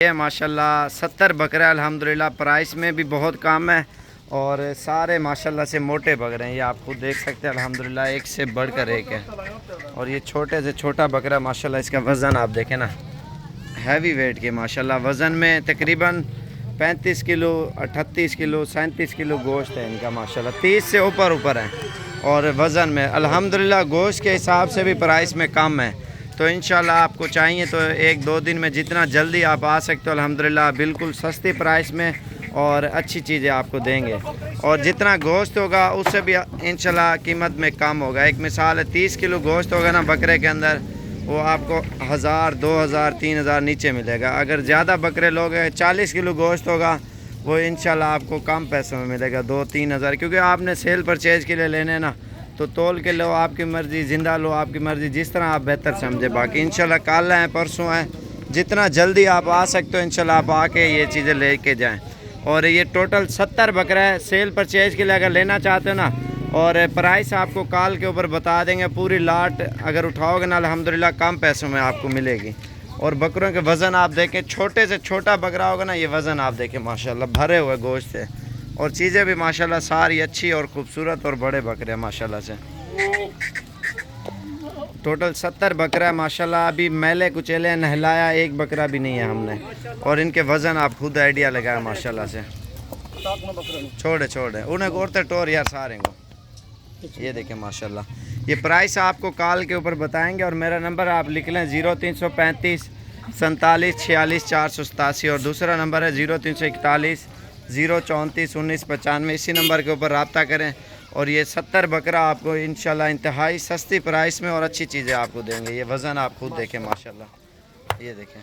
ये माशाल्लाह 70 बकरे अल्हम्दुलिल्लाह, प्राइस में भी बहुत कम है और सारे माशाल्लाह से मोटे बकरे हैं। ये आप खुद देख सकते हैं अल्हम्दुलिल्लाह, एक से बढ़कर एक है। और ये छोटे से छोटा बकरा माशाल्लाह, इसका वज़न आप देखें ना, हैवी वेट के माशाल्लाह, वज़न में तकरीबन 35 किलो 38 किलो 37 किलो गोश्त है इनका माशाल्लाह, 30 से ऊपर है। और वज़न में अल्हम्दुलिल्लाह गोश्त के हिसाब से भी प्राइस में कम है। तो इंशाल्लाह आपको चाहिए तो 1-2 दिन में जितना जल्दी आप आ सकते हो अल्हम्दुलिल्लाह, बिल्कुल सस्ती प्राइस में और अच्छी चीज़ें आपको देंगे। और जितना गोश्त होगा उससे भी इंशाल्लाह कीमत में कम होगा। एक मिसाल है, 30 किलो गोश्त होगा ना बकरे के अंदर, वो आपको 1000, 2000, 3000 नीचे मिलेगा। अगर ज़्यादा बकरे लोग 40 किलो गोश्त होगा, वो इंशाल्लाह आपको कम पैसों में मिलेगा, 2-3 हज़ार। क्योंकि आपने सेल परचेज़ के लिए लेने ना, तो तोल के लो, आपकी मर्ज़ी, ज़िंदा लो, आपकी मर्ज़ी, जिस तरह आप बेहतर समझे। बाकी इंशाल्लाह कल है परसों है, जितना जल्दी आप आ सकते हो इंशाल्लाह आप आके ये चीज़ें लेके जाएं। और ये टोटल 70 बकरा है। सेल परचेज़ के लिए अगर लेना चाहते हो ना, और प्राइस आपको कॉल के ऊपर बता देंगे, पूरी लाट अगर उठाओगे ना अल्हम्दुलिल्लाह कम पैसों में आपको मिलेगी। और बकरों के वज़न आप देखें, छोटे से छोटा बकरा होगा ना, ये वज़न आप देखें माशाल्लाह भरे हुए गोश्त से। और चीज़ें भी माशाल्लाह सारी अच्छी और ख़ूबसूरत और बड़े बकरे हैं माशाल्लाह से। टोटल 70 बकरा है माशाल्लाह। अभी मैले कुचेले नहलाया एक बकरा भी नहीं है हमने। और इनके वज़न आप खुद आइडिया लगाया माशाल्लाह से। छोड़े उन्हें गोरते टोर यार सारे को। ये देखें माशाल्लाह, ये प्राइस आपको कॉल के ऊपर बताएंगे। और मेरा नंबर आप लिख लें 0335 47 46 487। और दूसरा नंबर है 0341 034 19 95। इसी नंबर के ऊपर रब्ता करें। और ये 70 बकरा आपको इंशाल्लाह इंतहाई सस्ती प्राइस में और अच्छी चीज़ें आपको देंगे। ये वज़न आप खुद देखें माशाल्लाह, ये देखें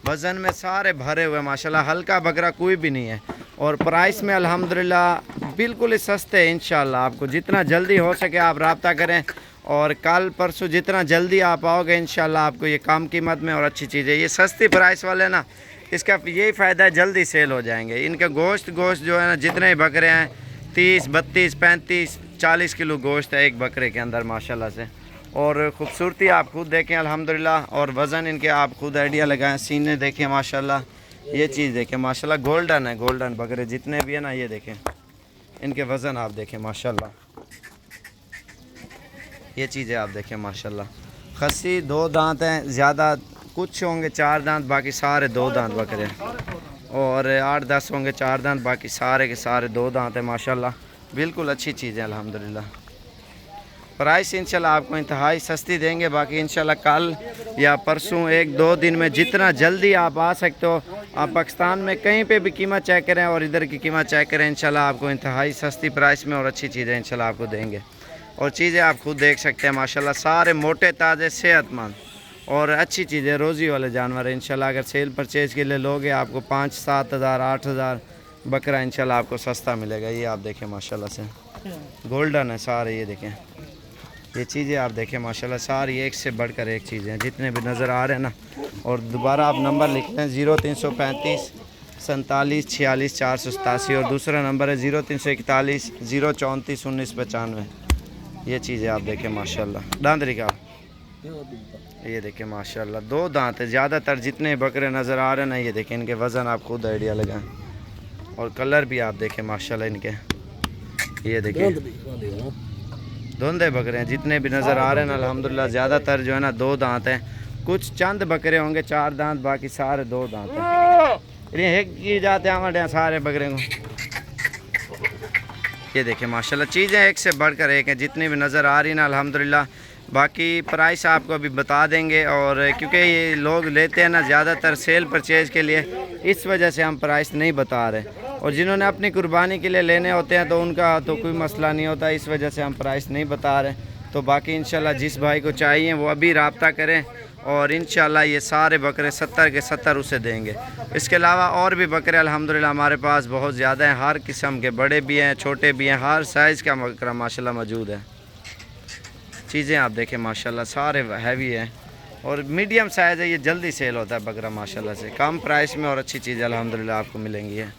वज़न में सारे भरे हुए माशाल्लाह, हल्का बकरा कोई भी नहीं है। और प्राइस में अल्हम्दुलिल्लाह बिल्कुल ही सस्ते हैं। इंशाल्लाह आपको जितना जल्दी हो सके आप रब्ता करें। और कल परसों जितना जल्दी आप आओगे इंशाल्लाह आपको ये कम कीमत में और अच्छी चीज़ें, ये सस्ती प्राइस वाले ना, इसका यही फ़ायदा है, जल्दी सेल हो जाएंगे। इनका गोश्त जो है ना, जितने ही बकरे हैं 30, 32, 35, 40 किलो गोश्त है एक बकरे के अंदर माशाल्लाह से। और ख़ूबसूरती आप खुद देखें अल्हम्दुलिल्लाह। और वज़न इनके आप खुद आइडिया लगाएं। सीने देखें माशाल्लाह, ये चीज़ देखें माशाल्लाह, गोल्डन है, गोल्डन बकरे जितने भी है ना, ये देखें इनके वज़न आप देखें माशाल्लाह, ये चीज़ें आप देखें माशाल्लाह। खस्सी 2 दांत हैं, ज़्यादा कुछ होंगे 4 दांत, बाकी सारे 2 दांत बकरे। और 8-10 होंगे 4 दांत, बाकी सारे के सारे 2 दांत हैं माशाल्लाह। बिल्कुल अच्छी चीज़ है अल्हम्दुलिल्लाह। प्राइस इंशाल्लाह आपको इंतहाई सस्ती देंगे। बाकी इंशाल्लाह कल या परसों 1-2 दिन में जितना जल्दी आप आ सकते हो, आप पाकिस्तान में कहीं पे भी कीमत चेक करें और इधर की कीमत चेक करें, इंशाल्लाह आपको इंतहाई सस्ती प्राइस में और अच्छी चीज़ें इंशाल्लाह आपको देंगे। और चीज़ें आप खुद देख सकते हैं माशाल्लाह, सारे मोटे ताज़े सेहतमंद और अच्छी चीज़ें, रोज़ी वाले जानवर हैं इंशाल्लाह। अगर सेल परचेज़ के लिए लोगे आपको 5-7 हज़ार 8 हज़ार बकरा इंशाल्लाह आपको सस्ता मिलेगा। ये आप देखें माशाल्लाह से, गोल्डन है सारे, ये देखें ये चीज़ें आप देखें माशाल्लाह, सारी एक से बढ़कर एक चीज़ें हैं जितने भी नज़र आ रहे हैं ना। और दोबारा आप नंबर लिख लें 0335 47 46 487। और दूसरा नंबर है 0341 034 19 95। ये चीज़ें आप देखें माशाल्लाह। दांतरी का ये देखें माशाल्लाह, 2 दांत है। ज़्यादातर जितने बकरे नज़र आ रहे हैं ना, ये देखें इनके वज़न आप खुद आइडिया लगाएं। और कलर भी आप देखें माशाल्लाह इनके, ये देखें धुंधे बकरे हैं जितने भी नज़र आ रहे हैं ना अल्हम्दुलिल्लाह। ज़्यादातर जो है ना 2 दांत हैं, कुछ चंद बकरे होंगे 4 दांत, बाकी सारे 2 दांत हैं। ये की जाते हैं हमारे यहाँ सारे बकरे को। ये देखें माशाल्लाह, चीज़ें एक से बढ़कर एक हैं जितनी भी नज़र आ रही है ना अल्हम्दुलिल्लाह। बाकी प्राइस आपको अभी बता देंगे। और क्योंकि ये लोग लेते हैं ना ज़्यादातर सेल परचेज़ के लिए, इस वजह से हम प्राइस नहीं बता रहे। और जिन्होंने अपनी कुर्बानी के लिए लेने होते हैं तो उनका तो कोई मसला नहीं होता, इस वजह से हम प्राइस नहीं बता रहे। तो बाकी इंशाल्लाह जिस भाई को चाहिए वो अभी रब्ता करें। और इंशाल्लाह ये सारे बकरे 70 के 70 उसे देंगे। इसके अलावा और भी बकरे अल्हम्दुलिल्लाह हमारे पास बहुत ज़्यादा हैं, हर किस्म के, बड़े भी हैं छोटे भी हैं, हर साइज़ का बकरा माशाल्लाह मौजूद है। चीज़ें आप देखें माशाल्लाह, सारे हैवी हैं और मीडियम साइज़ है। ये जल्दी सेल होता है बकरा माशाल्लाह से, कम प्राइस में और अच्छी चीज़ें अल्हम्दुलिल्लाह आपको मिलेंगी है।